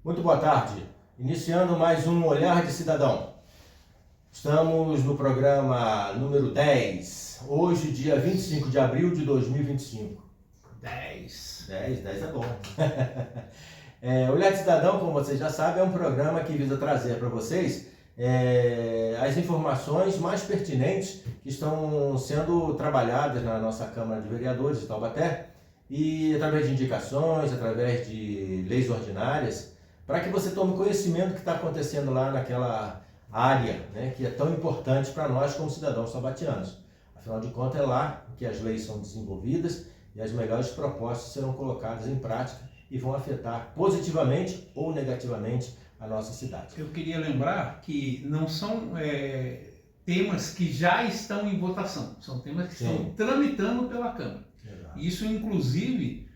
Muito boa tarde. Iniciando mais um Olhar de Cidadão. Estamos no programa número 10. Hoje, dia 25 de abril de 2025. 10 é bom. Olhar de Cidadão, como vocês já sabem, é um programa que visa trazer para vocês as informações mais pertinentes que estão sendo trabalhadas na nossa Câmara de Vereadores de Taubaté e através de indicações, através de leis ordinárias, para que você tome conhecimento do que está acontecendo lá naquela área, né, que é tão importante para nós como cidadãos taubatianos. Afinal de contas, é lá que as leis são desenvolvidas e as melhores propostas serão colocadas em prática e vão afetar positivamente ou negativamente a nossa cidade. Eu queria lembrar que não são temas que já estão em votação, são temas que estão tramitando pela Câmara. Exato. Isso, inclusive,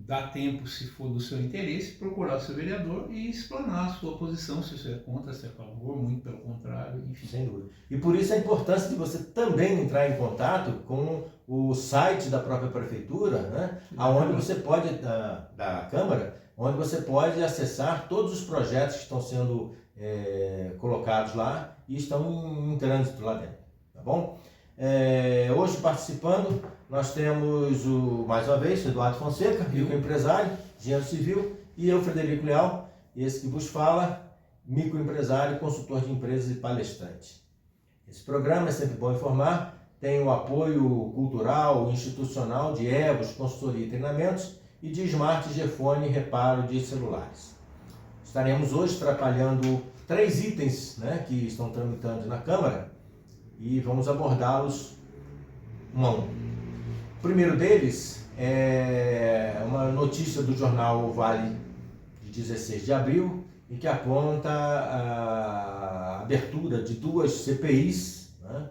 dá tempo, se for do seu interesse, procurar o seu vereador e explanar a sua posição, se você é contra, se é a favor, muito pelo contrário, enfim. Sem dúvida. E por isso a importância de você também entrar em contato com o site da própria prefeitura, né, aonde você pode, da Câmara, onde você pode acessar todos os projetos que estão sendo colocados lá e estão em trânsito lá dentro, tá bom? Hoje participando, nós temos mais uma vez o Eduardo Fonseca, microempresário, engenheiro civil, e eu, Frederico Leal, esse que vos fala, microempresário, consultor de empresas e palestrante. Esse programa, é sempre bom informar, tem o apoio cultural e institucional de EVOS, consultoria e treinamentos, e de Smart Gefone, reparo de celulares. Estaremos hoje trabalhando 3 itens, né, que estão tramitando na Câmara e vamos abordá-los um a um. O primeiro deles é uma notícia do jornal O Vale de 16 de abril e que aponta a abertura de 2 CPIs, né,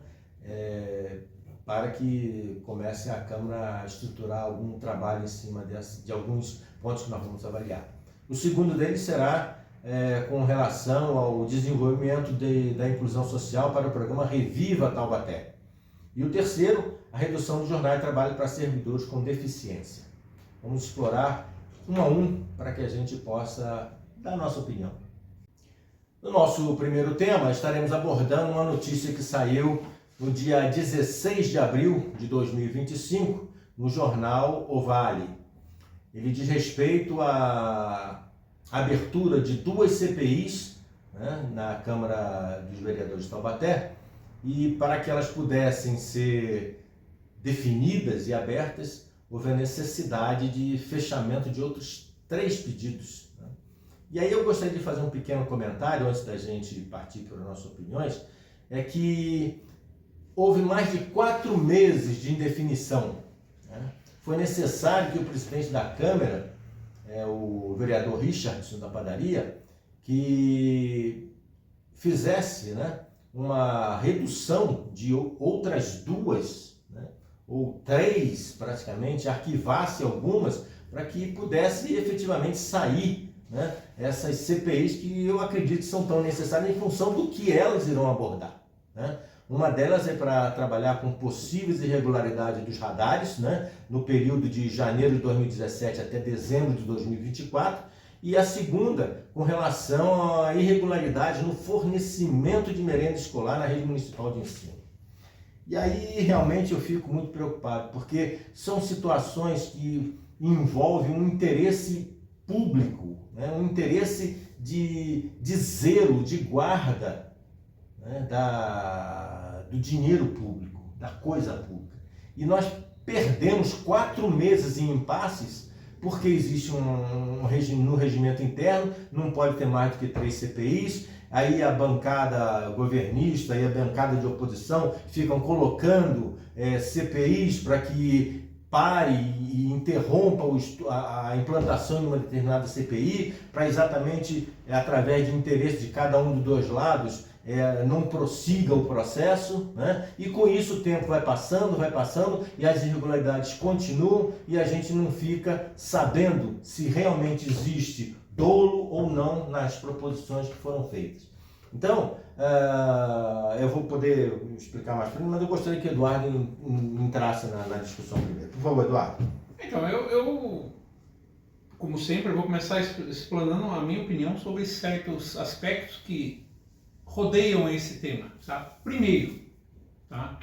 para que comece a Câmara a estruturar algum trabalho em cima de alguns pontos que nós vamos avaliar. O segundo deles será com relação ao desenvolvimento da inclusão social para o programa Reviva Taubaté. E o terceiro, a redução do jornal de trabalho para servidores com deficiência. Vamos explorar um a um para que a gente possa dar a nossa opinião. No nosso primeiro tema, estaremos abordando uma notícia que saiu no dia 16 de abril de 2025, no jornal O Vale. Ele diz respeito à abertura de 2 CPIs, né, na Câmara dos Vereadores de Taubaté, e para que elas pudessem ser definidas e abertas, houve a necessidade de fechamento de outros 3 pedidos. Né? E aí eu gostaria de fazer um pequeno comentário, antes da gente partir para as nossas opiniões, é que houve mais de 4 meses de indefinição. Né? Foi necessário que o presidente da Câmara, o vereador Richardson da Padaria, que fizesse, né, uma redução de outras 2, né, ou 3 praticamente, arquivasse algumas para que pudesse efetivamente sair, né, essas CPIs que eu acredito que são tão necessárias em função do que elas irão abordar. Né? Uma delas é para trabalhar com possíveis irregularidades dos radares, né, no período de janeiro de 2017 até dezembro de 2024, e a segunda com relação a irregularidades no fornecimento de merenda escolar na rede municipal de ensino. E aí realmente eu fico muito preocupado, porque são situações que envolvem um interesse público, né, um interesse de zelo, de guarda, né, do dinheiro público, da coisa pública. E nós perdemos 4 meses em impasses porque existe no regimento interno, não pode ter mais do que 3 CPIs, aí a bancada governista e a bancada de oposição ficam colocando CPIs para que pare e interrompa a implantação de uma determinada CPI, para exatamente, através de interesse de cada um dos 2 lados, não prossiga o processo, né? E com isso o tempo vai passando e as irregularidades continuam e a gente não fica sabendo se realmente existe dolo ou não nas proposições que foram feitas. Então, eu vou poder explicar mais para mim, mas eu gostaria que o Eduardo entrasse na discussão primeiro. Por favor, Eduardo. Então, eu como sempre, eu vou começar explanando a minha opinião sobre certos aspectos que rodeiam esse tema. Tá? Primeiro, tá?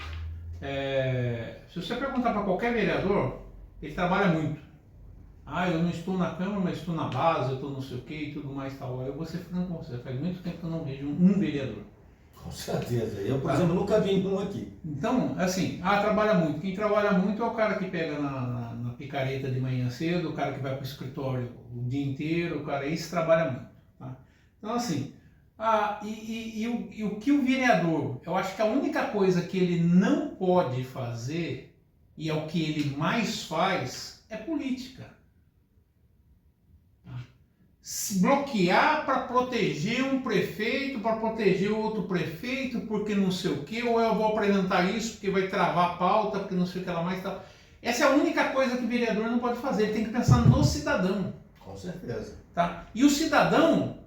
Se você perguntar para qualquer vereador, ele trabalha muito. Eu não estou na Câmara, mas estou na base, eu estou não sei o que e tudo mais e tal. Eu vou ser franco com você, faz muito tempo que eu não vejo um vereador. Com certeza. Eu, por exemplo, nunca vi um aqui. Então, assim, trabalha muito. Quem trabalha muito é o cara que pega na picareta de manhã cedo, o cara que vai para o escritório o dia inteiro, o cara esse trabalha muito. Tá? Então, assim, o que o vereador, eu acho que a única coisa que ele não pode fazer, e é o que ele mais faz, é política. Se bloquear para proteger um prefeito, para proteger outro prefeito, porque não sei o que, ou eu vou apresentar isso porque vai travar a pauta, porque não sei o que lá mais e tal. Essa é a única coisa que o vereador não pode fazer, ele tem que pensar no cidadão. Com certeza. Tá? E o cidadão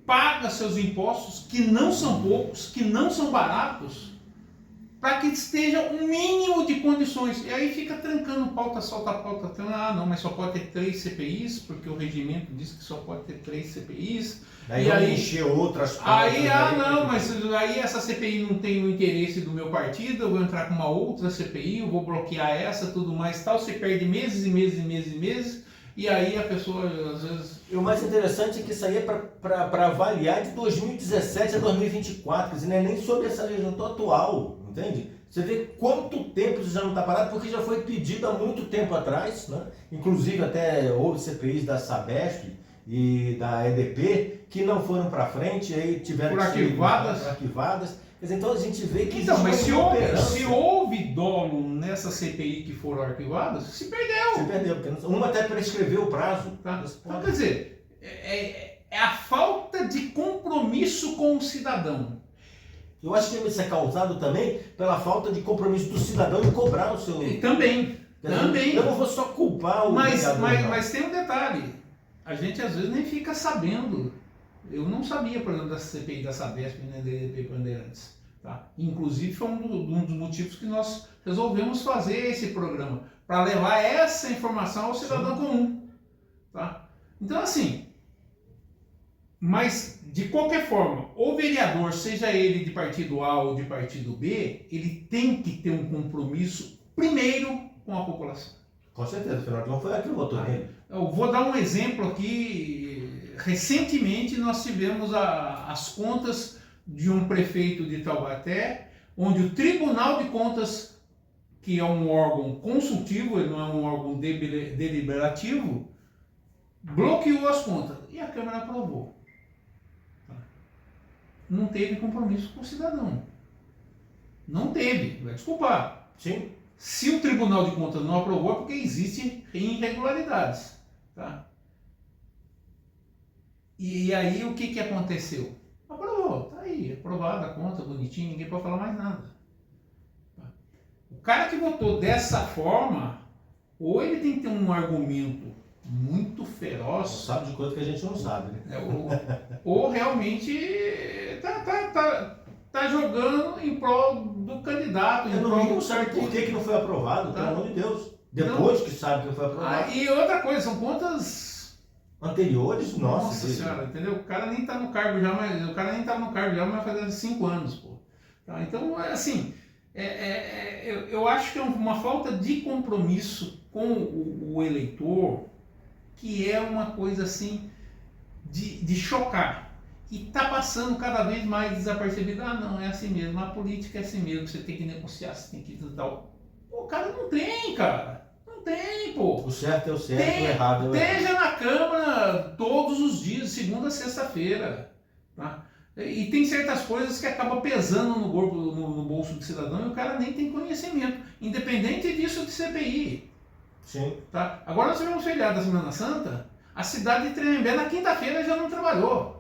paga seus impostos, que não são poucos, que não são baratos, para que esteja um mínimo de condições. E aí fica trancando pauta, solta pauta. Não, mas só pode ter 3 CPIs, porque o regimento diz que só pode ter 3 CPIs. Daí vão encher outras pautas. Mas aí essa CPI não tem o interesse do meu partido, eu vou entrar com uma outra CPI, eu vou bloquear essa, tudo mais e tal. Você perde meses e meses e meses e meses, e aí a pessoa, às vezes... E o mais interessante é que isso aí é para avaliar de 2017 a 2024, quer dizer, não é nem sobre essa legislatura atual. Entende? Você vê quanto tempo isso já não está parado, porque já foi pedido há muito tempo atrás, né? Inclusive até houve CPIs da Sabesp e da EDP que não foram para frente, e aí tiveram que ser arquivadas. Quer dizer, então a gente vê que... Então, mas se houve dolo nessa CPI que foram arquivadas, se perdeu. Se perdeu, porque uma até prescreveu o prazo. Tá? Então, quer dizer, é a falta de compromisso com o cidadão. Eu acho que isso é causado também pela falta de compromisso do cidadão em cobrar o seu... Também. Eu não vou só culpar o mas tem um detalhe. A gente às vezes nem fica sabendo. Eu não sabia, por exemplo, da CPI da Sabesp e da EDP Bandeirantes. Tá? Inclusive foi um dos motivos que nós resolvemos fazer esse programa, para levar essa informação ao cidadão comum. Tá? Então, assim... Mas, de qualquer forma, o vereador, seja ele de partido A ou de partido B, ele tem que ter um compromisso, primeiro, com a população. Com certeza, afinal, não foi aqui que votou nele. Eu vou dar um exemplo aqui. Recentemente, nós tivemos as contas de um prefeito de Taubaté, onde o Tribunal de Contas, que é um órgão consultivo, ele não é um órgão deliberativo, bloqueou as contas e a Câmara aprovou. Não teve compromisso com o cidadão. Não teve, vai desculpar. Sim. Se o Tribunal de Contas não aprovou é porque existem irregularidades. Tá? E aí o que aconteceu? Aprovou, tá aí, aprovada a conta, bonitinho, ninguém pode falar mais nada. Tá? O cara que votou dessa forma, ou ele tem que ter um argumento muito feroz. Não sabe de coisa que a gente não sabe, né? Ou realmente tá jogando em prol do candidato. Eu não sabe por que não foi aprovado, pelo amor de Deus. Depois que sabe que não foi aprovado. E outra coisa, são contas anteriores, nossa senhora, entendeu? O cara nem tá no cargo já, mas vai fazer 5 anos, pô. Tá? Então, assim, eu acho que é uma falta de compromisso com o eleitor, que é uma coisa assim de chocar. E tá passando cada vez mais desapercebido. Não, é assim mesmo, a política é assim mesmo, você tem que negociar, você tem que tal. Pô, cara, não tem, cara. Não tem, pô. O certo é o certo, o errado é o errado. Esteja na Câmara todos os dias, segunda a sexta-feira. Tá? E tem certas coisas que acabam pesando no bolso do cidadão e o cara nem tem conhecimento. Independente disso de CPI. Sim. Tá? Agora nós tivemos feriado da Semana Santa, a cidade de Tremembé na quinta-feira já não trabalhou.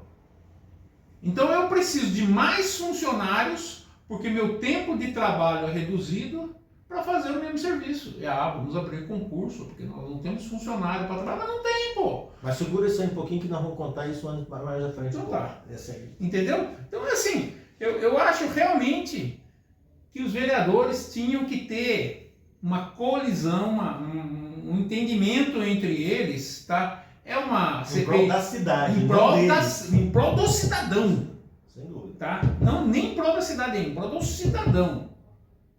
Então eu preciso de mais funcionários, porque meu tempo de trabalho é reduzido, para fazer o mesmo serviço. Vamos abrir concurso, porque nós não temos funcionário para trabalhar, mas não tem, pô. Mas segura isso aí um pouquinho que nós vamos contar isso mais à frente. Então tá. Entendeu? Então assim, eu acho realmente que os vereadores tinham que ter uma colisão, um entendimento entre eles, tá? É uma Em CPI prol da cidade, em não prol, deles. em prol do cidadão, Sem dúvida. tá? Não nem em prol da cidade, é em prol do cidadão,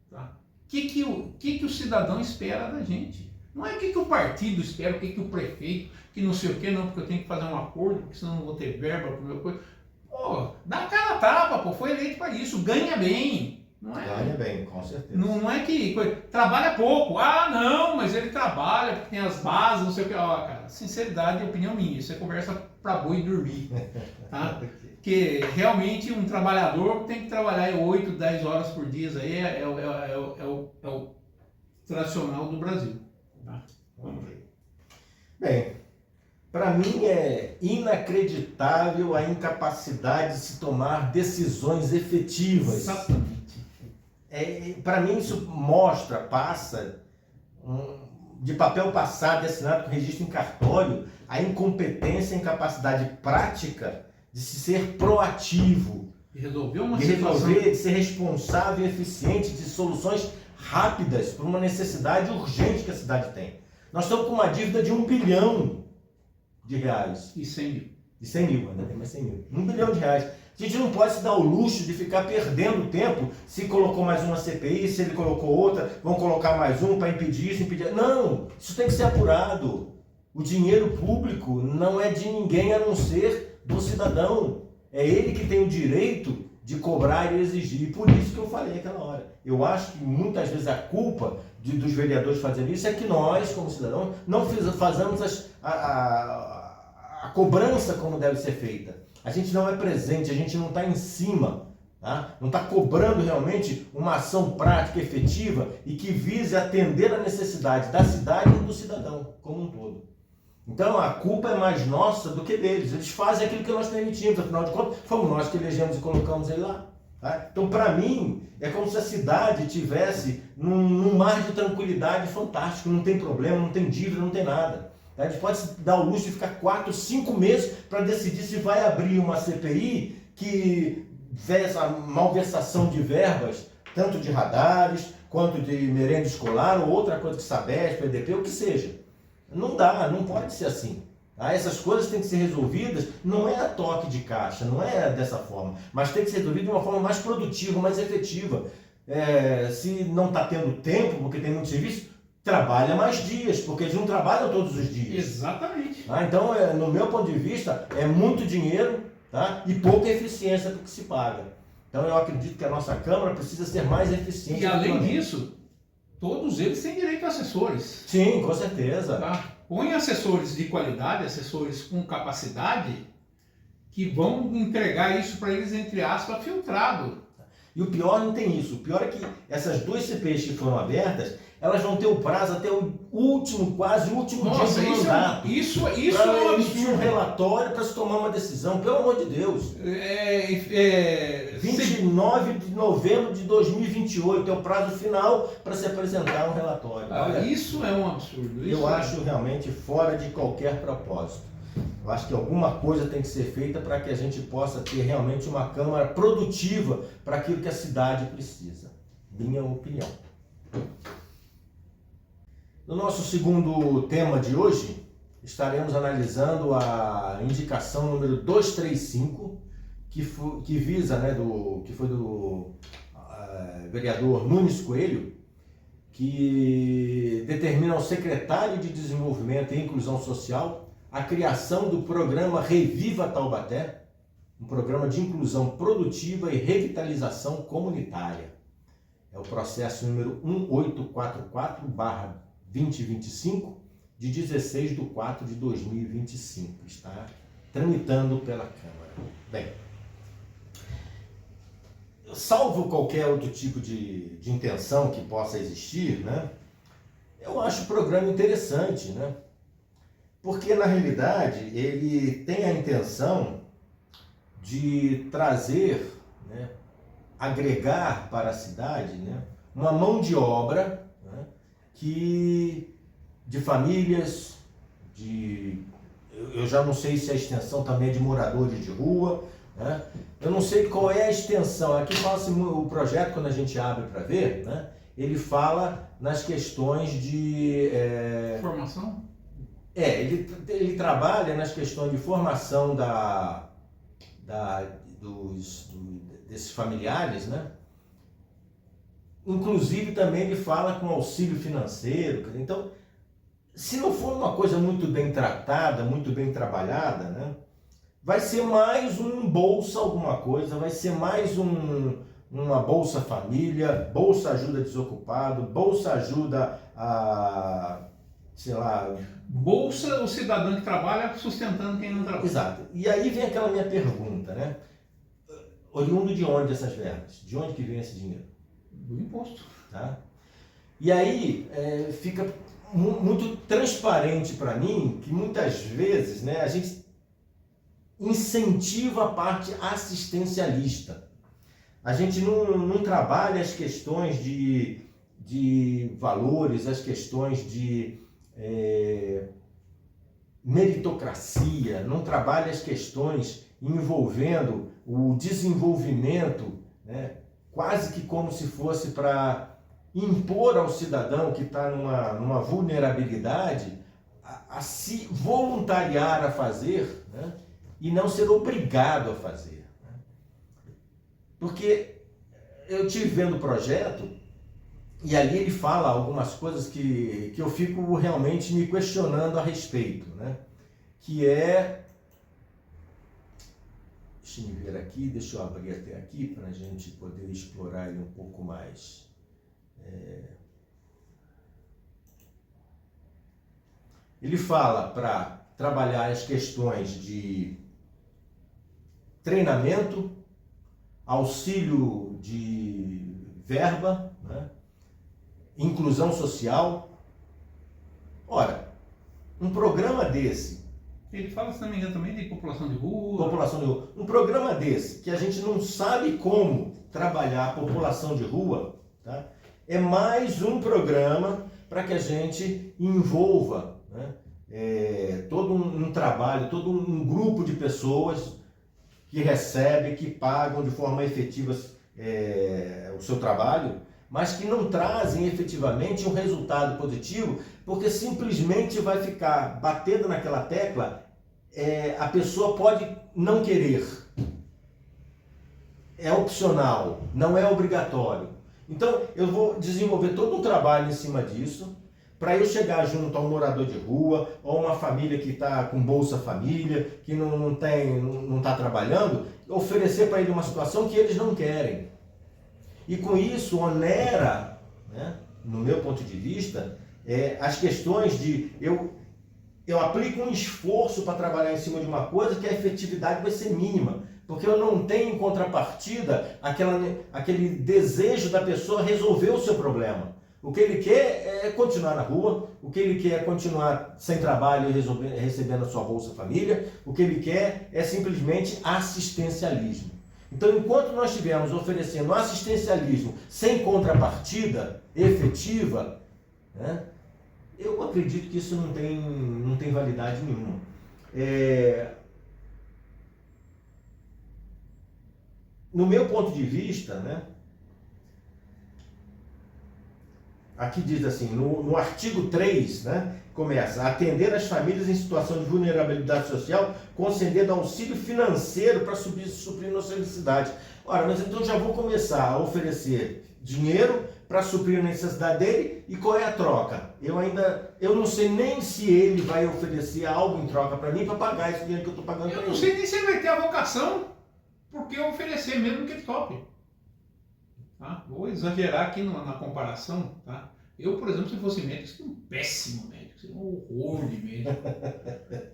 tá? O que o cidadão espera da gente? Não é o que o partido espera, o que o prefeito, que não sei o que, não, porque eu tenho que fazer um acordo, porque senão não vou ter verba para o meu coisa. Pô, dá a cara a tapa, pô, foi eleito para isso, ganha bem. Não é, Ganha bem, com certeza. não é que trabalha pouco. Ah, não, mas ele trabalha porque tem as bases, não sei o que. Ó, cara, sinceridade é opinião minha. Isso é conversa para boi dormir. Tá? Porque realmente um trabalhador tem que trabalhar 8, 10 horas por dia. Aí é o tradicional do Brasil. Tá? Bem, para mim é inacreditável a incapacidade de se tomar decisões efetivas. Exatamente. Para mim isso passa de papel passado e assinado com registro em cartório a incompetência e incapacidade prática de se ser proativo, De resolver uma de situação. resolver, de ser responsável e eficiente, de soluções rápidas para uma necessidade urgente que a cidade tem. Nós estamos com uma dívida de R$1 bilhão. E 100 mil. De 100 mil, ainda tem mais 100 mil. R$1 bilhão. A gente não pode se dar o luxo de ficar perdendo tempo se colocou mais uma CPI, se ele colocou outra, vão colocar mais um para impedir isso, impedir... Não, isso tem que ser apurado. O dinheiro público não é de ninguém a não ser do cidadão. É ele que tem o direito de cobrar e exigir. E por isso que eu falei aquela hora. Eu acho que muitas vezes a culpa dos vereadores fazerem isso é que nós, como cidadãos, não fazemos a cobrança como deve ser feita. A gente não é presente, a gente não está em cima, tá? Não está cobrando realmente uma ação prática, efetiva e que vise atender a necessidade da cidade e do cidadão como um todo. Então a culpa é mais nossa do que deles. Eles fazem aquilo que nós permitimos, afinal de contas, fomos nós que elegemos e colocamos ele lá. Tá? Então, para mim, é como se a cidade tivesse num mar de tranquilidade fantástico, não tem problema, não tem dívida, não tem nada. A gente pode se dar o luxo de ficar 4, 5 meses para decidir se vai abrir uma CPI que essa malversação de verbas, tanto de radares, quanto de merenda escolar, ou outra coisa que Sabesp, PDP, o que seja. Não dá, não pode ser assim. Tá? Essas coisas têm que ser resolvidas, não é a toque de caixa, não é dessa forma, mas tem que ser resolvido de uma forma mais produtiva, mais efetiva. Se não está tendo tempo, porque tem muito serviço, trabalha mais dias, porque eles não trabalham todos os dias. Exatamente. Então, no meu ponto de vista, é muito dinheiro, tá? E pouca eficiência para o que se paga. Então, eu acredito que a nossa Câmara precisa ser mais eficiente. E além disso, todos eles têm direito a assessores. Sim, com certeza. Tá? Põe assessores de qualidade, assessores com capacidade, que vão entregar isso para eles, entre aspas, filtrado. E o pior não tem isso. O pior é que essas 2 CPIs que foram abertas, elas vão ter o prazo até o último, quase o último dia do mandato. Isso é para um emitir um absurdo. relatório para se tomar uma decisão, pelo amor de Deus. 29 de novembro de 2028 é o prazo final para se apresentar um relatório. Olha, isso é um absurdo. Eu acho realmente fora de qualquer propósito. Eu acho que alguma coisa tem que ser feita para que a gente possa ter realmente uma Câmara produtiva para aquilo que a cidade precisa. Minha opinião. No nosso segundo tema de hoje, estaremos analisando a indicação número 235, que visa, que foi do vereador Nunes Coelho, que determina ao secretário de Desenvolvimento e Inclusão Social a criação do programa Reviva Taubaté, um programa de inclusão produtiva e revitalização comunitária. É o processo número 1844/2025, de 16/4/2025. Está tramitando pela Câmara. Bem, salvo qualquer outro tipo de intenção que possa existir, eu acho o programa interessante, porque na realidade ele tem a intenção de trazer, agregar para a cidade, uma mão de obra de famílias, eu já não sei se a extensão também é de moradores de rua, eu não sei qual é a extensão. Aqui fala-se o projeto, quando a gente abre para ver, ele fala nas questões de... Formação? Ele trabalha nas questões de formação desses familiares, né? Inclusive também ele fala com auxílio financeiro. Então, se não for uma coisa muito bem tratada, muito bem trabalhada, né? Vai ser mais um Bolsa alguma coisa, vai ser mais uma Bolsa Família, Bolsa Ajuda Desocupado, Bolsa Ajuda a, sei lá... Bolsa, o cidadão que trabalha sustentando quem não trabalha. Exato. E aí vem aquela minha pergunta, né? Oriundo de onde essas verbas? De onde que vem esse dinheiro? Do imposto. Tá? E aí fica muito transparente para mim que muitas vezes, né, a gente incentiva a parte assistencialista. A gente não trabalha as questões de valores, as questões de meritocracia, não trabalha as questões envolvendo o desenvolvimento, né, quase que como se fosse para impor ao cidadão que está numa vulnerabilidade a se voluntariar a fazer, né, e não ser obrigado a fazer. Né? Porque eu estive vendo o projeto e ali ele fala algumas coisas que eu fico realmente me questionando a respeito, né? Que é... Deixa eu ver aqui, deixa eu abrir até aqui para a gente poder explorar ele um pouco mais. Ele fala para trabalhar as questões de treinamento, auxílio de verba, né? Inclusão social. Ora, um programa desse... Ele fala, se não me engano, também de população de rua. População de rua. Um programa desse, que a gente não sabe como trabalhar a população de rua, tá? É mais um programa para que a gente envolva, né, todo um trabalho, todo um grupo de pessoas que recebem, que pagam de forma efetiva o seu trabalho, mas que não trazem efetivamente um resultado positivo, porque simplesmente vai ficar batendo naquela tecla. A pessoa pode não querer, é opcional, não é obrigatório. Então eu vou desenvolver todo um trabalho em cima disso, para eu chegar junto a um morador de rua, ou uma família que está com Bolsa Família, que não está trabalhando, oferecer para ele uma situação que eles não querem. E com isso onera, né, no meu ponto de vista, as questões de eu aplico um esforço para trabalhar em cima de uma coisa que a efetividade vai ser mínima, porque eu não tenho em contrapartida aquele desejo da pessoa resolver o seu problema. O que ele quer é continuar na rua, o que ele quer é continuar sem trabalho e recebendo a sua Bolsa Família, o que ele quer é simplesmente assistencialismo. Então, enquanto nós estivermos oferecendo assistencialismo sem contrapartida efetiva, né, eu acredito que isso não tem validade nenhuma. No meu ponto de vista, né, aqui diz assim, no artigo 3, né, começa: atender as famílias em situação de vulnerabilidade social, concedendo auxílio financeiro para suprir nossa necessidade. Ora, mas então já vou começar a oferecer dinheiro para suprir a necessidade dele, e qual é a troca? Eu não sei nem se ele vai oferecer algo em troca para mim para pagar esse dinheiro que eu estou pagando para ele. Eu não sei nem se ele vai ter a vocação, porque oferecer mesmo que ele tope. Tá? Vou exagerar aqui na comparação, tá? Eu, por exemplo, se fosse médico, seria um péssimo médico, seria um horror de médico.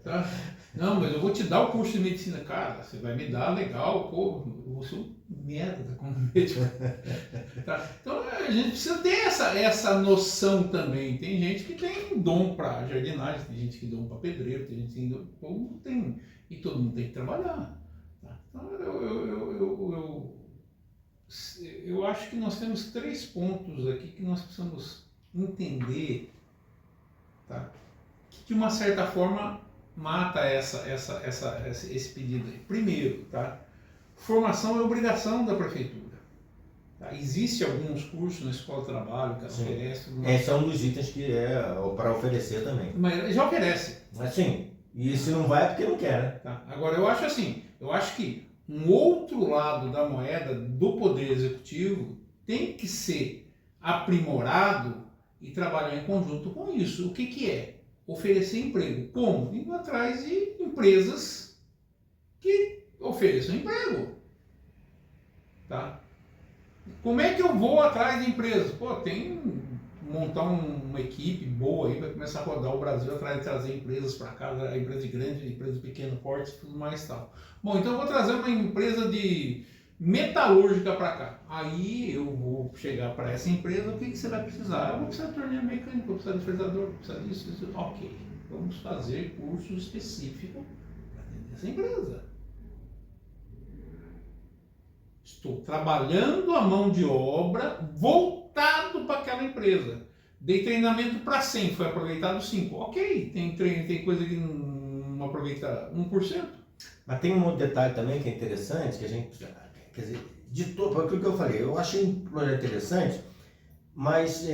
Tá? Não, mas eu vou te dar o curso de medicina, cara, você vai me dar, legal, pô, eu vou ser um merda como médico. Tá? Então a gente precisa ter essa noção também. Tem gente que tem dom para jardinagem, tem gente que tem dom para pedreiro, tem gente que tem dom, ou tem, e todo mundo tem que trabalhar. Tá? Então eu acho que nós temos 3 pontos aqui que nós precisamos entender, tá? Que de uma certa forma mata esse pedido aí. Primeiro, tá? Formação é obrigação da prefeitura. Tá? Existe alguns cursos na Escola de Trabalho que ela oferece. Esse é um dos itens que é para oferecer também. Mas já oferece. Assim, e se não vai é porque não quer, né? Tá? Agora, eu acho assim, eu acho que um outro lado da moeda do Poder Executivo tem que ser aprimorado e trabalhar em conjunto com isso. O que que é? Oferecer emprego. Como? Indo atrás de empresas que ofereçam emprego. Tá? Como é que eu vou atrás de empresas? Pô, tem montar uma equipe boa aí, vai começar a rodar o Brasil atrás de trazer empresas para cá, empresa grande, empresa pequena, porte, tudo mais e tal. Bom, então eu vou trazer uma empresa de metalúrgica para cá. Aí eu vou chegar para essa empresa, o que você vai precisar? Eu vou precisar de torneio mecânico, vou precisar de fresador, vou precisar disso. Ok, vamos fazer curso específico para atender essa empresa. Estou trabalhando a mão de obra voltado para aquela empresa. Dei treinamento para 100, foi aproveitado 5. Ok, tem coisa que não aproveita 1%. Mas tem um outro detalhe também que é interessante, que a gente, quer dizer, de todo, aquilo que eu falei, eu achei um projeto interessante, mas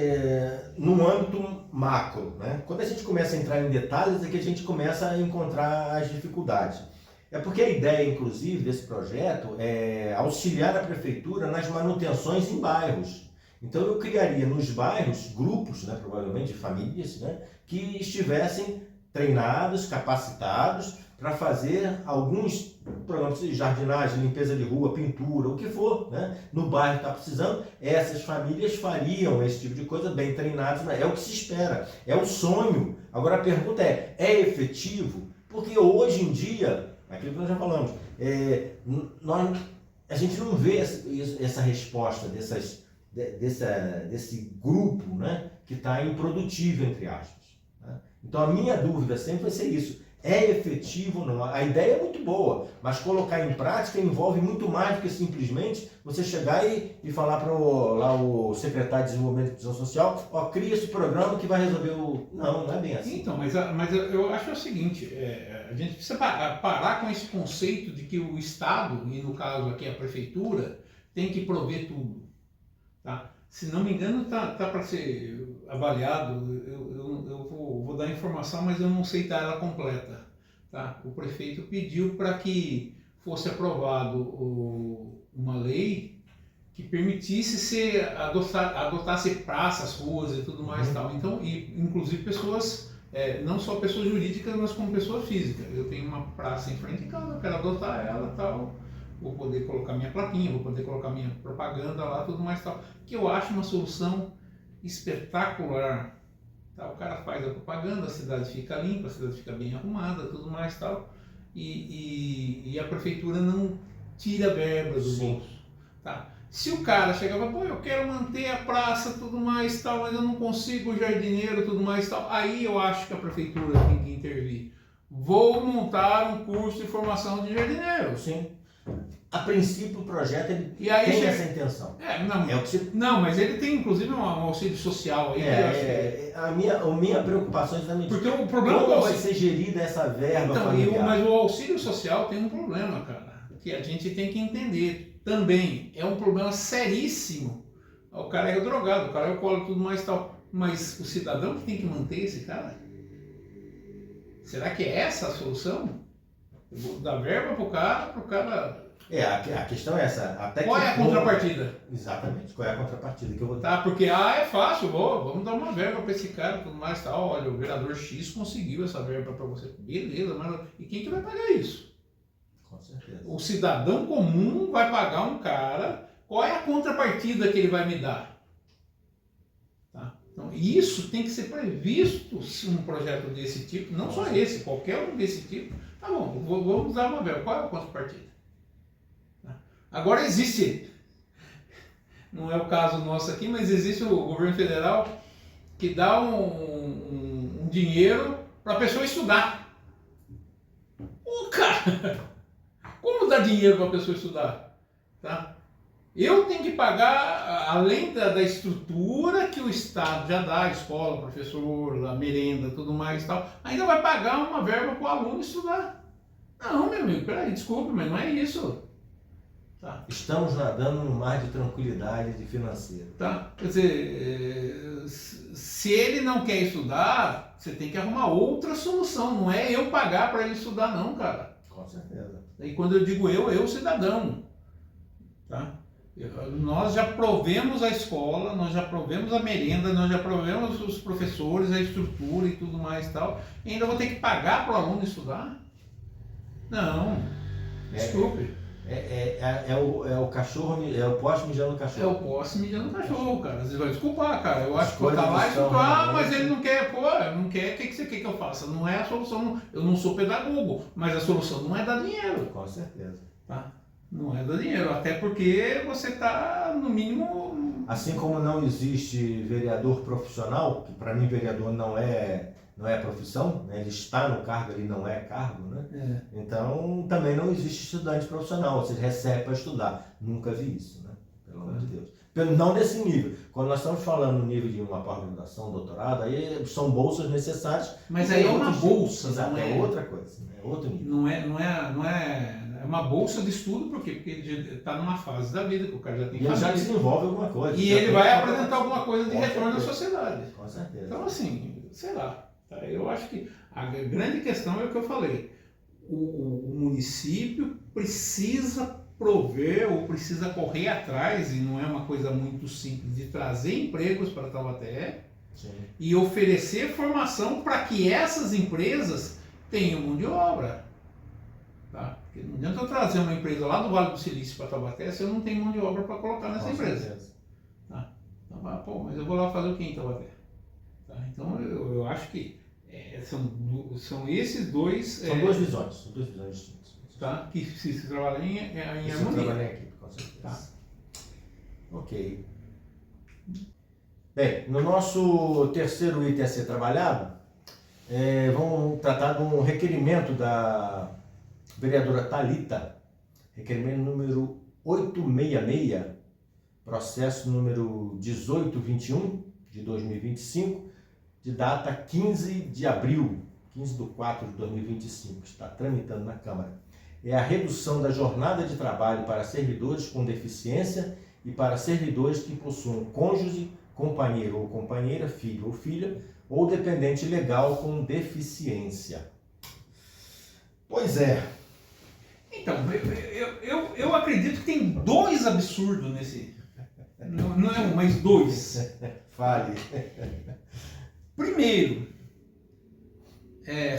num âmbito macro, né? Quando a gente começa a entrar em detalhes é que a gente começa a encontrar as dificuldades. É porque a ideia, inclusive, desse projeto é auxiliar a prefeitura nas manutenções em bairros. Então eu criaria nos bairros grupos, né, provavelmente de famílias, né, que estivessem treinados, capacitados para fazer alguns programas de jardinagem, limpeza de rua, pintura, o que for, né, no bairro que está precisando. Essas famílias fariam esse tipo de coisa bem treinados, né, é o que se espera, é o sonho. Agora a pergunta é efetivo? Porque hoje em dia, aquilo que nós já falamos, a gente não vê essa resposta desse grupo, né, que está improdutivo, entre aspas. Né? Então a minha dúvida sempre vai ser isso. É efetivo ou não? A ideia é muito boa, mas colocar em prática envolve muito mais do que simplesmente você chegar e falar para o secretário de Desenvolvimento e Inclusão Social, ó, cria esse programa que vai resolver o... Não é bem assim. Então, mas eu acho o seguinte, a gente precisa parar com esse conceito de que o Estado, e no caso aqui a Prefeitura, tem que prover tudo. Tá? Se não me engano, tá para ser avaliado, eu vou dar informação, mas eu não sei dar ela completa. Tá? O prefeito pediu para que fosse aprovado uma lei que permitisse adotasse praças, ruas e tudo mais tal. Então, inclusive pessoas, não só pessoas jurídicas, mas como pessoa física. Eu tenho uma praça em frente de casa, eu quero adotar ela tal. Vou poder colocar minha plaquinha, vou poder colocar minha propaganda lá, tudo mais tal. Que eu acho uma solução espetacular. Tá? O cara faz a propaganda, a cidade fica limpa, a cidade fica bem arrumada, tudo mais tal. E a prefeitura não tira verba do bolso. Tá? Se o cara chegava, pô, eu quero manter a praça, tudo mais tal, mas eu não consigo o jardineiro, tudo mais tal, aí eu acho que a prefeitura tem que intervir. Vou montar um curso de formação de jardineiro. Sim. A princípio o projeto ele e aí tem essa intenção. Não, mas ele tem inclusive um auxílio social aí. A minha preocupação é exatamente porque o problema como vai ser gerida essa verba familiar. Mas o auxílio social tem um problema, cara, que a gente tem que entender também. É um problema seríssimo. O cara é drogado, o cara é alcoólatra e tudo mais e tal. Mas o cidadão que tem que manter esse cara? Será que é essa a solução? Eu vou dar verba pro cara... A questão é essa. Até qual é a contrapartida? Exatamente, qual é a contrapartida que eu vou ter? Tá, porque é fácil, vamos dar uma verba para esse cara, tudo mais tal. Olha, o vereador X conseguiu essa verba para você. Beleza, mas e quem que vai pagar isso? Com certeza. O cidadão comum vai pagar um cara, qual é a contrapartida que ele vai me dar? Tá? Então, isso tem que ser previsto se um projeto desse tipo, não só esse, qualquer um desse tipo. Tá bom, vamos dar uma verba, qual é a contrapartida? Agora existe, não é o caso nosso aqui, mas existe o governo federal que dá um dinheiro para a pessoa estudar. Cara, como dar dinheiro para a pessoa estudar? Tá? Eu tenho que pagar, além da estrutura que o Estado já dá, escola, professor, a merenda, tudo mais e tal, ainda vai pagar uma verba para o aluno estudar. Não, meu amigo, peraí, desculpe, mas não é isso. Tá. Estamos nadando no mar de tranquilidade financeira. Tá? Quer dizer, se ele não quer estudar, você tem que arrumar outra solução. Não é eu pagar para ele estudar, não, cara. Com certeza. E quando eu digo eu cidadão. Tá? Nós já provemos a escola, nós já provemos a merenda, nós já provemos os professores, a estrutura e tudo mais e tal. E ainda vou ter que pagar para o aluno estudar? Não. Desculpe. É o cachorro, é o poste mijando no cachorro. É o poste mijando no cachorro, cara. Você vai desculpar, cara. Eu acho que eu Coisas tá lá e estão estudar, mas realmente- ele não quer, pô, não quer, o que você quer que eu faça? Não é a solução. Eu não sou pedagogo, mas a solução não é dar dinheiro. Com certeza. Tá? Não é dar dinheiro, até porque você tá, no mínimo... Assim como não existe vereador profissional, que para mim vereador não é profissão, né? Ele está no cargo, ele não é cargo, né? Então também não existe estudante profissional, você recebe para estudar. Nunca vi isso, né? Pelo amor de Deus. Não nesse nível. Quando nós estamos falando no nível de uma pós-graduação, doutorado, aí são bolsas necessárias. Mas aí é uma bolsa, exato, não é é outra coisa, é outro nível. não é uma bolsa de estudo, por quê? Porque ele está numa fase da vida que o cara já tem E ele já família. desenvolve alguma coisa. E já ele tem vai alguma apresentar coisa. alguma coisa de Com retorno à certeza. sociedade. Com certeza. Então, assim, sei lá. Tá? Eu acho que a grande questão é o que eu falei. O município precisa prover ou precisa correr atrás, e não é uma coisa muito simples, de trazer empregos para Taubaté. Sim. E oferecer formação para que essas empresas tenham mão de obra. Tá? Porque não adianta eu trazer uma empresa lá do Vale do Silício para Taubaté se eu não tenho mão de obra para colocar nessa Com empresa. certeza. Tá? Então, pô, mas eu vou lá fazer o que em Taubaté? Tá? Então eu acho que são esses dois. São duas visões distintas. Tá? Que se trabalham em Esse harmonia. trabalho em equipe, com certeza. Tá. Ok. Bem, no nosso terceiro item a ser trabalhado, vamos tratar de um requerimento da vereadora Thalita, requerimento número 866, processo número 1821 de 2025, de data 15 de abril, 15/4 de 2025, está tramitando na Câmara. É a redução da jornada de trabalho para servidores com deficiência e para servidores que possuam cônjuge, companheiro ou companheira, filho ou filha, ou dependente legal com deficiência. Pois é. Então, eu acredito que tem dois absurdos nesse. Não é um, mas dois. Fale. Primeiro,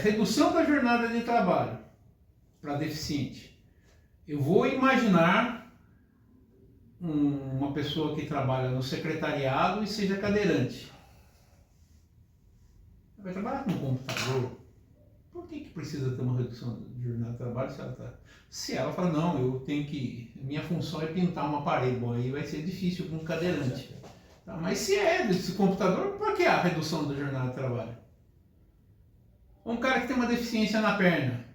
redução da jornada de trabalho para deficiente. Eu vou imaginar uma pessoa que trabalha no secretariado e seja cadeirante. Vai trabalhar com um computador. Por que precisa ter uma redução de jornada de trabalho se ela fala, não, eu tenho que... Minha função é pintar uma parede. Bom, aí vai ser difícil com um cadeirante. Tá, mas se é desse computador, por que a redução da jornada de trabalho? Um cara que tem uma deficiência na perna,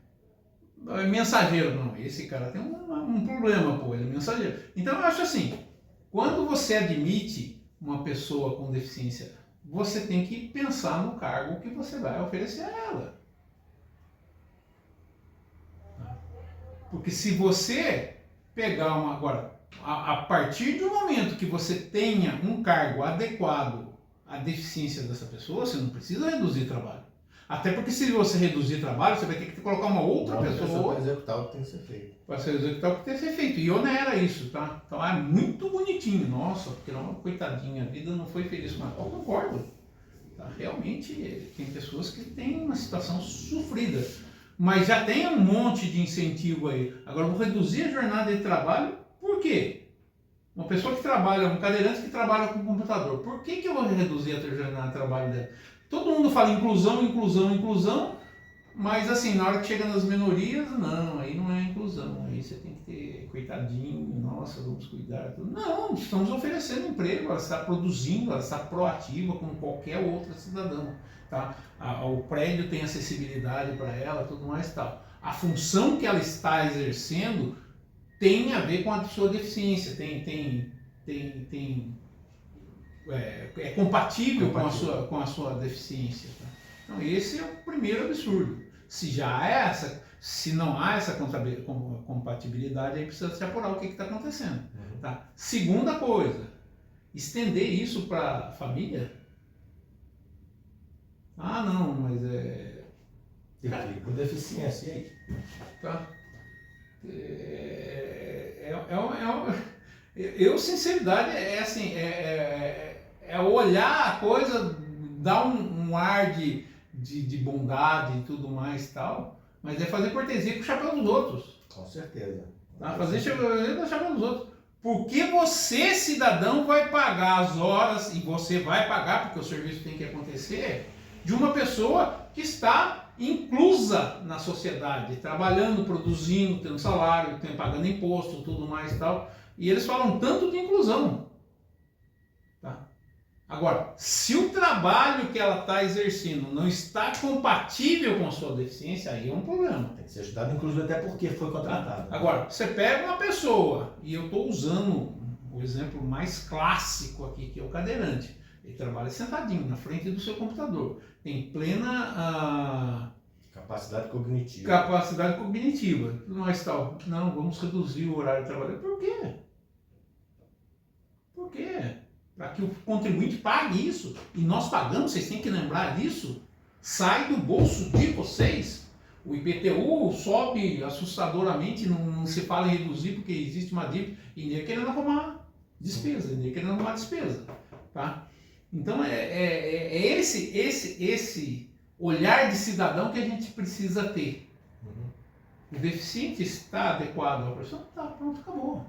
é mensageiro, não, esse cara tem um problema, pô, ele é mensageiro. Então eu acho assim, quando você admite uma pessoa com deficiência, você tem que pensar no cargo que você vai oferecer a ela. Porque se você pegar agora, a partir do momento que você tenha um cargo adequado à deficiência dessa pessoa, você não precisa reduzir trabalho. Até porque se você reduzir trabalho, você vai ter que colocar uma outra pessoa para executar o que tem que ser feito. Para executar o que tem que ser feito. E onera isso, tá? Então é muito bonitinho. Nossa, porque não, coitadinha, a vida não foi feliz com ela. Eu concordo. Tá? Realmente tem pessoas que têm uma situação sofrida. Mas já tem um monte de incentivo aí. Agora, vou reduzir a jornada de trabalho, por quê? Uma pessoa que trabalha, um cadeirante que trabalha com computador, por que eu vou reduzir a jornada de trabalho dela? Todo mundo fala inclusão, mas assim, na hora que chega nas minorias, não, aí não é inclusão. Aí você tem que ter, coitadinho, nossa, vamos cuidar. Tudo. Não, estamos oferecendo emprego, ela está produzindo, ela está proativa como qualquer outra cidadão. Tá? O prédio tem acessibilidade para ela, tudo mais e tal. A função que ela está exercendo tem a ver com a sua deficiência, é compatível com a sua deficiência. Tá? Então esse é o primeiro absurdo. Se Se não há essa compatibilidade, aí precisa se apurar o que está acontecendo. Tá? Segunda coisa, estender isso para a família. Ah, não, mas Tem que ir com deficiência, e aí? Tá. Eu, sinceridade, é olhar a coisa, dar um ar de bondade e tudo mais e tal, mas é fazer cortesia com o chapéu dos outros. Com certeza. Tá? Fazer cortesia com o chapéu dos outros. Porque você, cidadão, vai pagar as horas, e você vai pagar, porque o serviço tem que acontecer, de uma pessoa que está inclusa na sociedade, trabalhando, produzindo, tendo salário, pagando imposto, tudo mais e tal. E eles falam tanto de inclusão. Tá? Agora, se o trabalho que ela está exercendo não está compatível com a sua deficiência, aí é um problema. Tem que ser ajudado, inclusive até porque foi contratado. Tá? Agora, você pega uma pessoa, e eu estou usando o exemplo mais clássico aqui, que é o cadeirante. Ele trabalha sentadinho, na frente do seu computador. Tem plena capacidade cognitiva. Capacidade cognitiva. Mas tal, não, vamos reduzir o horário de trabalho. Por quê? Por quê? Para que o contribuinte pague isso. E nós pagamos, vocês têm que lembrar disso. Sai do bolso de vocês. O IPTU sobe assustadoramente, não se fala em reduzir porque existe uma dívida. E nem querendo arrumar despesa, nem querendo arrumar despesa. Tá? Então é esse olhar de cidadão que a gente precisa ter. O deficiente está adequado à pessoa? Tá, pronto, acabou.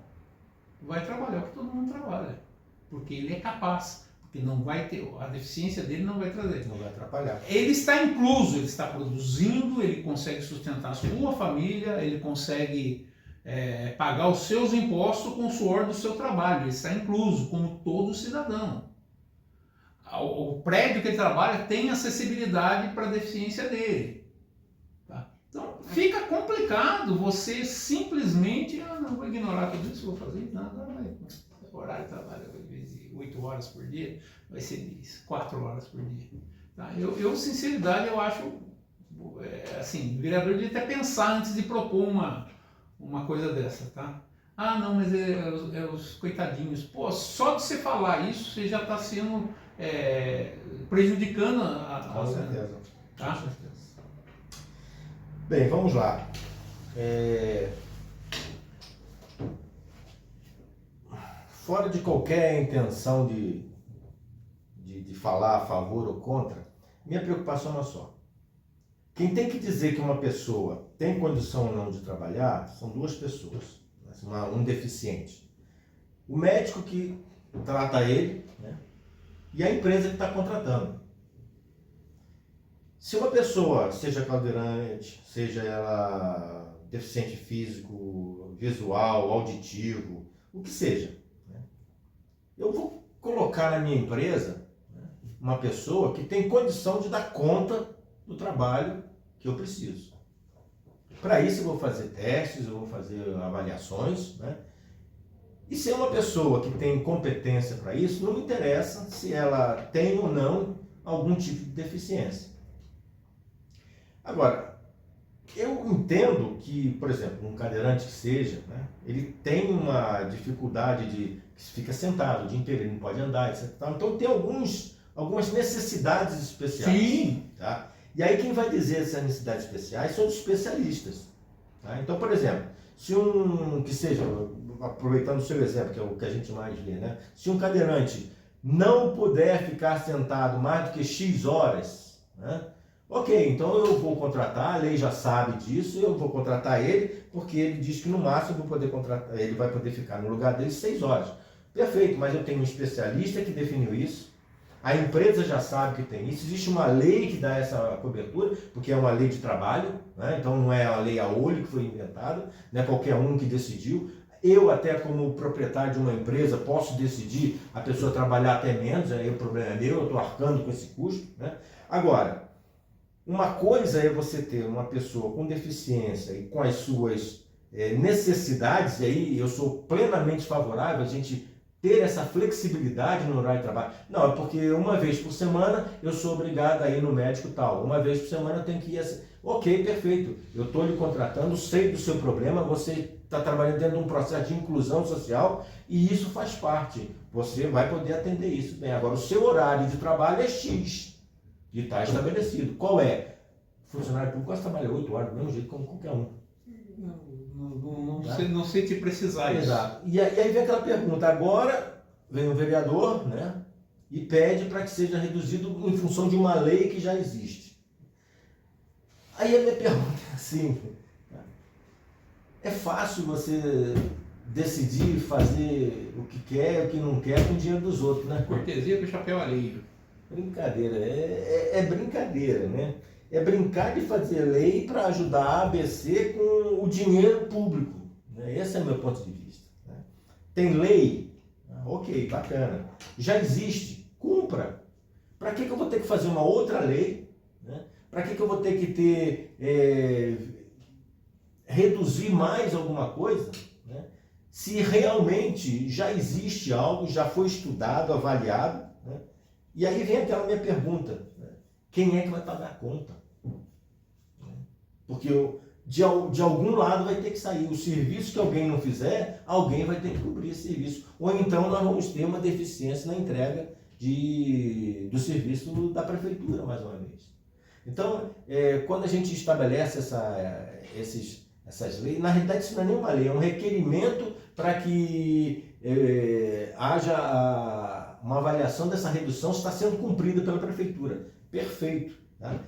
Vai trabalhar o que todo mundo trabalha. Porque ele é capaz. Porque não vai ter, a deficiência dele não vai trazer. Não vai atrapalhar. Ele está incluso, ele está produzindo, ele consegue sustentar a sua família, ele consegue pagar os seus impostos com o suor do seu trabalho. Ele está incluso, como todo cidadão. O prédio que ele trabalha tem acessibilidade para a deficiência dele. Tá? Então fica complicado você simplesmente, não vou ignorar tudo isso, vou fazer nada, o horário de trabalho, em vez de 8 horas por dia, vai ser de 4 horas por dia. Tá? Eu sinceridade, eu acho, assim, o vereador devia até pensar antes de propor uma coisa dessa, tá? Ah, não, mas os coitadinhos. Pô, só de você falar isso, você já está sendo prejudicando Com certeza. Tá? Com certeza. Bem, vamos lá. Fora de qualquer intenção de falar a favor ou contra, minha preocupação é uma só. Quem tem que dizer que uma pessoa tem condição ou não de trabalhar são duas pessoas. Um deficiente. O médico que trata ele, né, e a empresa que está contratando. Se uma pessoa, seja cadeirante, seja ela deficiente físico, visual, auditivo, o que seja, né, eu vou colocar na minha empresa, né, uma pessoa que tem condição de dar conta do trabalho que eu preciso. Para isso eu vou fazer testes, eu vou fazer avaliações, né? E se é uma pessoa que tem competência para isso, não me interessa se ela tem ou não algum tipo de deficiência. Agora, eu entendo que, por exemplo, um cadeirante que seja, né, ele tem uma dificuldade que fica sentado o dia inteiro, ele não pode andar, etc. Então tem algumas necessidades especiais. Sim. Tá? E aí quem vai dizer essas necessidades especiais são os especialistas. Tá? Então, por exemplo, se que seja, aproveitando o seu exemplo, que é o que a gente mais vê, né? Se um cadeirante não puder ficar sentado mais do que X horas, né? Ok, então eu vou contratar, a lei já sabe disso, eu vou contratar ele, porque ele diz que no máximo eu vou poder contratar, ele vai poder ficar no lugar dele 6 horas. Perfeito, mas eu tenho um especialista que definiu isso. A empresa já sabe que tem isso, existe uma lei que dá essa cobertura, porque é uma lei de trabalho, né? Então não é a lei a olho que foi inventada, não é qualquer um que decidiu. Eu até como proprietário de uma empresa posso decidir a pessoa trabalhar até menos, aí o problema é meu, eu estou arcando com esse custo, né? Agora, uma coisa é você ter uma pessoa com deficiência e com as suas necessidades, e aí eu sou plenamente favorável a gente ter essa flexibilidade no horário de trabalho. Não, é porque uma vez por semana eu sou obrigado a ir no médico tal, uma vez por semana eu tenho que ir Ok, perfeito. Eu estou lhe contratando, sei do seu problema, você está trabalhando dentro de um processo de inclusão social e isso faz parte. Você vai poder atender isso bem. Agora, o seu horário de trabalho é X e está estabelecido. Qual é? O funcionário público gosta de trabalhar 8 horas do mesmo jeito como qualquer um. Não sei te precisar isso. Exato. E aí vem aquela pergunta. Agora vem o vereador, né, e pede para que seja reduzido em função de uma lei que já existe. Aí a minha pergunta é assim, é fácil você decidir fazer o que quer, o que não quer com o dinheiro dos outros, né? Cortesia com o chapéu alheio. Brincadeira, é brincadeira, né? É brincar de fazer lei para ajudar a ABC com o dinheiro público, né? Esse é o meu ponto de vista, né? Tem lei? Ok, bacana. Já existe, cumpra. Para que eu vou ter que fazer uma outra lei, né? Para que eu vou ter que reduzir mais alguma coisa, né? Se realmente já existe algo, já foi estudado, avaliado, né? E aí vem aquela minha pergunta, né? Quem é que vai pagar a conta? Porque de algum lado vai ter que sair. O serviço que alguém não fizer, alguém vai ter que cobrir esse serviço. Ou então nós vamos ter uma deficiência na entrega do serviço da prefeitura, mais uma vez. Então, quando a gente estabelece essas leis, na realidade isso não é nenhuma lei, é um requerimento para que haja uma avaliação dessa redução se está sendo cumprida pela prefeitura. Perfeito. Tá?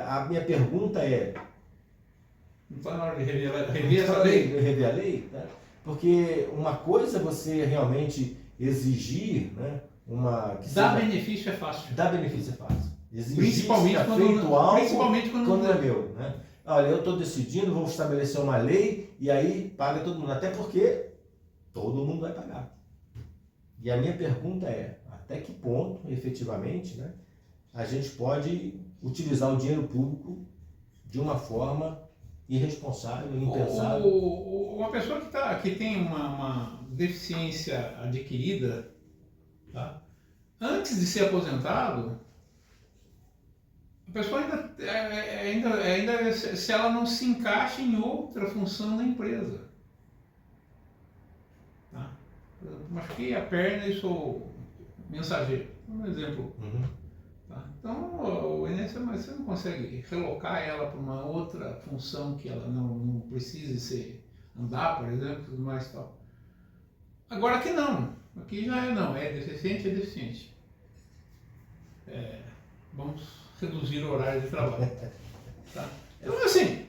A minha pergunta é... Não está na hora de rever essa lei? Rever a lei? Tá? Porque uma coisa é você realmente exigir, né, dar benefício é fácil. Dar benefício é fácil. Exigir principalmente quando não é meu. Né? Olha, eu estou decidindo, vou estabelecer uma lei e aí paga todo mundo. Até porque todo mundo vai pagar. E a minha pergunta é, até que ponto, efetivamente, né, a gente pode utilizar o dinheiro público de uma forma irresponsável, impensável? Uma pessoa que tem uma deficiência adquirida, tá? Antes de ser aposentado, a pessoa ainda se ela não se encaixa em outra função da empresa. Tá? Por exemplo, machuquei a perna e sou mensageiro. Um exemplo. Uhum. Tá? Então, o INSS, mas você não consegue relocar ela para uma outra função que ela não precise andar, por exemplo, tudo mais e tal. Agora aqui não. Aqui já não. É deficiente. Vamos reduzir o horário de trabalho. Tá? Então, assim,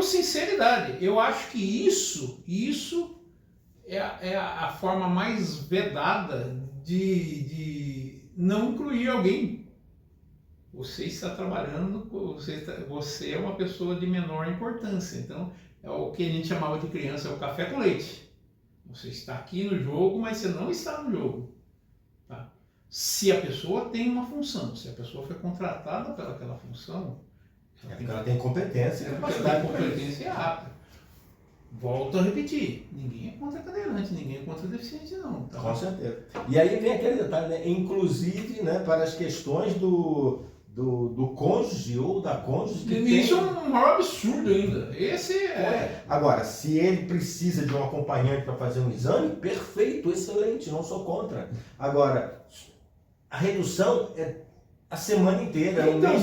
sinceridade, eu acho que isso é a forma mais vedada de não incluir alguém. Você está trabalhando, você é uma pessoa de menor importância. Então, é o que a gente chamava de criança, é o café com leite. Você está aqui no jogo, mas você não está no jogo. Tá? Se a pessoa tem uma função, se a pessoa foi contratada para aquela função, ela tem competência e capacidade. Competência é apta. Volto a repetir, ninguém é contra cadeirante, ninguém é contra deficiente não. Tá? Com certeza. E aí vem aquele detalhe, né? Inclusive, né, para as questões do cônjuge ou da cônjuge. Isso é um maior absurdo ainda. Agora, se ele precisa de um acompanhante para fazer um exame, perfeito, excelente, não sou contra. Agora, a redução é a semana inteira. Então,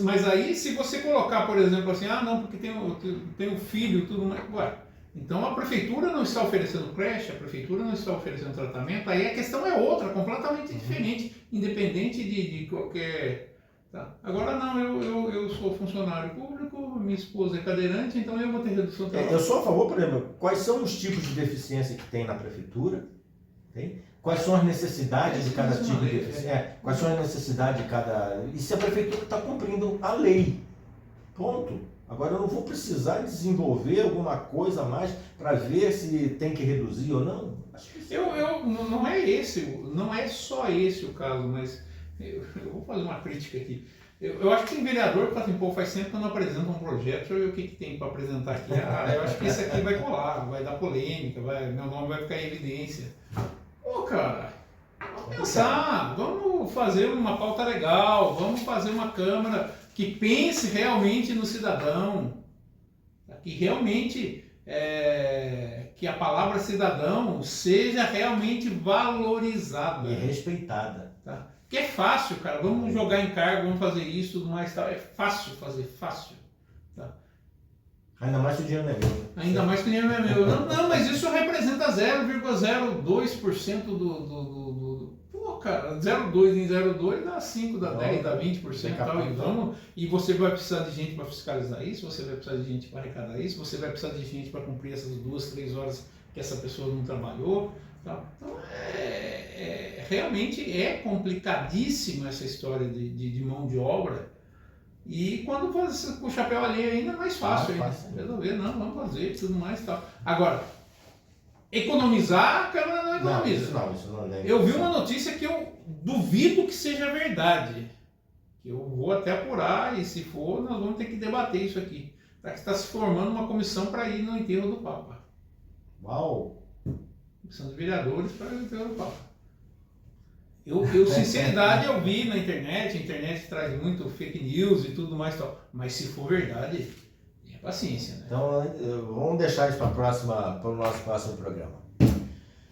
mas aí se você colocar, por exemplo, assim, não, porque tem um filho e tudo mais. Ué, então a prefeitura não está oferecendo creche, a prefeitura não está oferecendo tratamento, aí a questão é outra, completamente diferente, independente de qualquer... Tá. Agora não, eu sou funcionário público, minha esposa é cadeirante, então eu vou ter redução de trabalho. Eu sou a favor, por exemplo, quais são os tipos de deficiência que tem na prefeitura? Tem? Quais são as necessidades de cada tipo de deficiência? Quais são as necessidades de cada... E se a prefeitura está cumprindo a lei? Ponto. Agora eu não vou precisar desenvolver alguma coisa a mais para ver se tem que reduzir ou não? Acho que não é só esse o caso, mas eu vou fazer uma crítica aqui. Eu acho que tem vereador que fala assim, faz tempo que eu não apresento um projeto, deixa eu ver o que tem para apresentar aqui. Eu acho que esse aqui vai colar, vai dar polêmica, meu nome vai ficar em evidência. Cara, Vamos pensar, vamos fazer uma pauta legal, vamos fazer uma Câmara que pense realmente no cidadão, que realmente que a palavra cidadão seja realmente valorizada. E respeitada. Tá? Que é fácil, cara, vamos jogar em cargo, vamos fazer isso, tudo mais, tal. É fácil fazer, fácil. Tá? Ainda mais que o dinheiro não é meu. Né? Ainda mais que o dinheiro não é meu. Não, mas isso representa 0,02% Pô, cara, 0,2 em 0,2 dá 5, dá 10, dá 20% e tal. E você vai precisar de gente para fiscalizar isso, você vai precisar de gente para arrecadar isso, você vai precisar de gente para cumprir essas 2, 3 horas que essa pessoa não trabalhou. Tá? Então, realmente é complicadíssima essa história de mão de obra. E quando faz com o chapéu alheio ainda é mais fácil. Resolver, não, vamos fazer tudo mais e tal. Agora, economizar, a Câmara não economiza. Isso não é. Eu vi uma notícia que eu duvido que seja verdade. Que eu vou até apurar e se for, nós vamos ter que debater isso aqui. Tá que está se formando uma comissão para ir no enterro do Papa. Uau! Comissão de vereadores para ir no enterro do Papa. Eu sinceridade, eu vi na internet, a internet traz muito fake news e tudo mais e tal. Mas se for verdade, tenha paciência, né? Então, vamos deixar isso para o nosso próximo programa.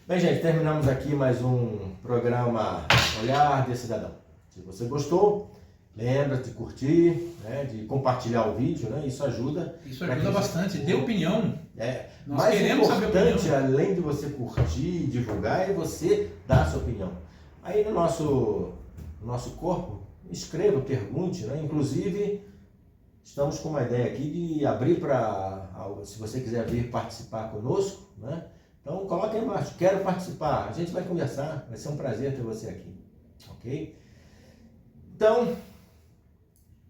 Bem, gente, terminamos aqui mais um programa Olhar de Cidadão. Se você gostou, lembra de curtir, né, de compartilhar o vídeo, né? Isso ajuda. Isso ajuda bastante, dê opinião. Nós mais queremos saber importante, além de você curtir, divulgar, é você dar a sua opinião. Aí no nosso corpo, escreva, pergunte, né? Inclusive, estamos com uma ideia aqui de abrir se você quiser vir participar conosco, né? Então coloque aí embaixo, quero participar, a gente vai conversar, vai ser um prazer ter você aqui, ok? Então,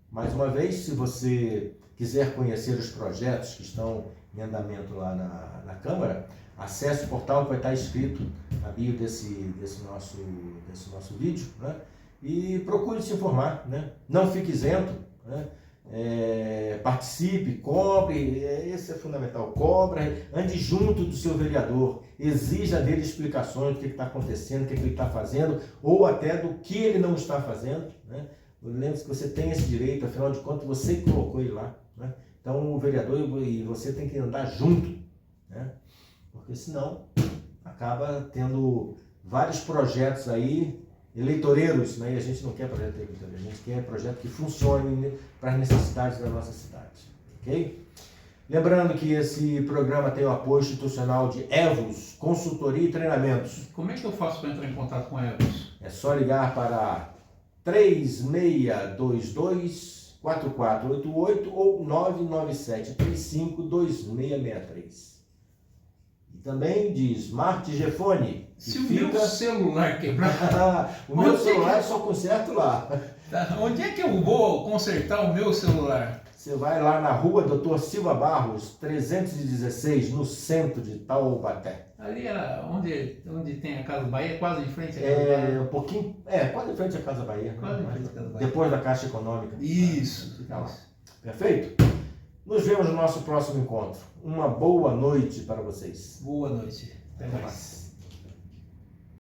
mais uma vez, se você quiser conhecer os projetos que estão em andamento lá na Câmara, acesse o portal que vai estar escrito na bio desse nosso vídeo, né? E procure se informar, né? Não fique isento, né? Participe, cobre, esse é fundamental, cobre, ande junto do seu vereador, exija dele explicações do que está acontecendo, o que ele está fazendo, ou até do que ele não está fazendo, né? Lembre-se que você tem esse direito, afinal de contas você colocou ele lá, né? Então o vereador e você tem que andar junto, né? Porque senão acaba tendo vários projetos aí eleitoreiros, né? E a gente não quer projeto eleitoreiro, a gente quer projeto que funcione para as necessidades da nossa cidade, ok? Lembrando que esse programa tem o apoio institucional de Evos, consultoria e treinamentos. Como é que eu faço para entrar em contato com a Evos? É só ligar para 3622-4488 ou 997-352663. Também de Smart Gefone. Se o meu celular quebrar... o meu celular só conserto lá. Onde é que eu vou consertar o meu celular? Você vai lá na rua Dr. Silva Barros, 316, no centro de Taubaté. Ali onde tem a Casa Bahia, quase em frente à Casa Bahia. Um pouquinho, quase em frente à Casa Bahia. Quase em frente à Casa Bahia. Depois da Caixa Econômica. Isso. Fica lá. Perfeito? Nos vemos no nosso próximo encontro. Uma boa noite para vocês. Boa noite. Até mais.